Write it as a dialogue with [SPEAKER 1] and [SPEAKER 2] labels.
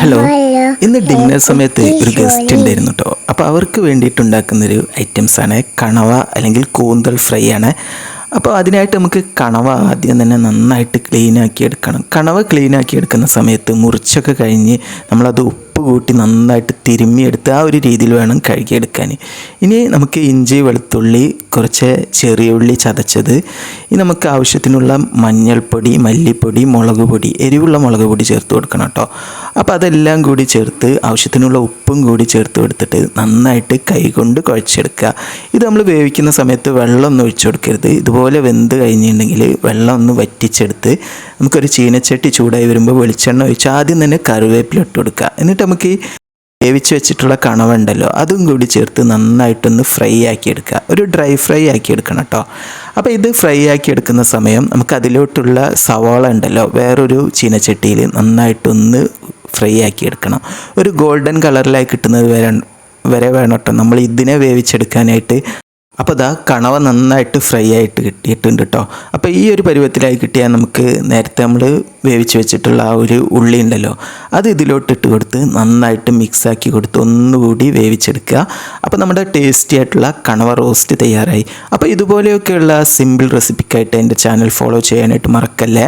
[SPEAKER 1] Hello, ഇന്ന് dinner സമയത്ത് ഒരു ഗസ്റ്റ് ഉണ്ടായിരുന്നു കേട്ടോ. അപ്പോൾ അവർക്ക് വേണ്ടിയിട്ടുണ്ടാക്കുന്നൊരു ഐറ്റംസാണ് കണവ അല്ലെങ്കിൽ കൂന്തൽ ഫ്രൈ ആണ്. അപ്പോൾ അതിനായിട്ട് നമുക്ക് കണവ ആദ്യം തന്നെ നന്നായിട്ട് ക്ലീനാക്കി എടുക്കണം. കണവ ക്ലീനാക്കി എടുക്കുന്ന സമയത്ത് മുറിച്ചൊക്കെ കഴിഞ്ഞ് നമ്മളത് ഉപ്പ് കൂട്ടി നന്നായിട്ട് തിരുമ്മിയെടുത്ത് ആ ഒരു രീതിയിൽ വേണം കഴുകിയെടുക്കാൻ. ഇനി നമുക്ക് ഇഞ്ചി, വെളുത്തുള്ളി, കുറച്ച് ചെറിയ ഉള്ളി ചതച്ചത്, ഇനി നമുക്ക് ആവശ്യത്തിനുള്ള മഞ്ഞൾപ്പൊടി, മല്ലിപ്പൊടി, മുളക് പൊടി, എരിവുള്ള മുളക് പൊടി ചേർത്ത് കൊടുക്കണം കേട്ടോ. അപ്പോൾ അതെല്ലാം കൂടി ചേർത്ത് ആവശ്യത്തിനുള്ള ഉപ്പും കൂടി ചേർത്ത് കൊടുത്തിട്ട് നന്നായിട്ട് കൈകൊണ്ട് കുഴച്ചെടുക്കുക. ഇത് നമ്മൾ വേവിക്കുന്ന സമയത്ത് വെള്ളമൊന്നും ഒഴിച്ചു കൊടുക്കരുത്. ഇതുപോലെ വെന്ത് കഴിഞ്ഞിട്ടുണ്ടെങ്കിൽ വെള്ളം ഒന്ന് വറ്റിച്ചെടുത്ത് നമുക്കൊരു ചീനച്ചട്ടി ചൂടായി വരുമ്പോൾ വെളിച്ചെണ്ണ ഒഴിച്ച് ആദ്യം തന്നെ കറിവേപ്പില ഇട്ട് കൊടുക്കുക. എന്നിട്ട് നമുക്ക് ഈ വേവിച്ച് വെച്ചിട്ടുള്ള കണവ ഉണ്ടല്ലോ അതും കൂടി ചേർത്ത് നന്നായിട്ടൊന്ന് ഫ്രൈ ആക്കി എടുക്കുക. ഒരു ഡ്രൈ ഫ്രൈ ആക്കി എടുക്കണം കേട്ടോ. അപ്പോൾ ഇത് ഫ്രൈ ആക്കി എടുക്കുന്ന സമയം നമുക്ക് അതിലോട്ടുള്ള സവാള ഉണ്ടല്ലോ വേറൊരു ചീനച്ചട്ടിയിൽ നന്നായിട്ടൊന്ന് ഫ്രൈ ആക്കി എടുക്കണം. ഒരു ഗോൾഡൻ കളറിലായി കിട്ടുന്നത് വരെ വേണം കേട്ടോ നമ്മൾ ഇതിനെ വേവിച്ചെടുക്കാനായിട്ട്. അപ്പോൾ ഇതാ കണവ നന്നായിട്ട് ഫ്രൈ ആയിട്ട് കിട്ടിയിട്ടുണ്ട് കേട്ടോ. അപ്പോൾ ഈ ഒരു പരുവത്തിലായി കിട്ടിയാൽ നമുക്ക് നേരത്തെ നമ്മൾ വേവിച്ച് വെച്ചിട്ടുള്ള ആ ഒരു ഉള്ളി ഉണ്ടല്ലോ അത് ഇതിലോട്ടിട്ട് കൊടുത്ത് നന്നായിട്ട് മിക്സാക്കി കൊടുത്ത് ഒന്നുകൂടി വേവിച്ചെടുക്കുക. അപ്പോൾ നമ്മുടെ ടേസ്റ്റി ആയിട്ടുള്ള കണവ റോസ്റ്റ് തയ്യാറായി. അപ്പോൾ ഇതുപോലെയൊക്കെയുള്ള സിമ്പിൾ റെസിപ്പിക്കായിട്ട് എൻ്റെ ചാനൽ ഫോളോ ചെയ്യാനായിട്ട് മറക്കല്ലേ.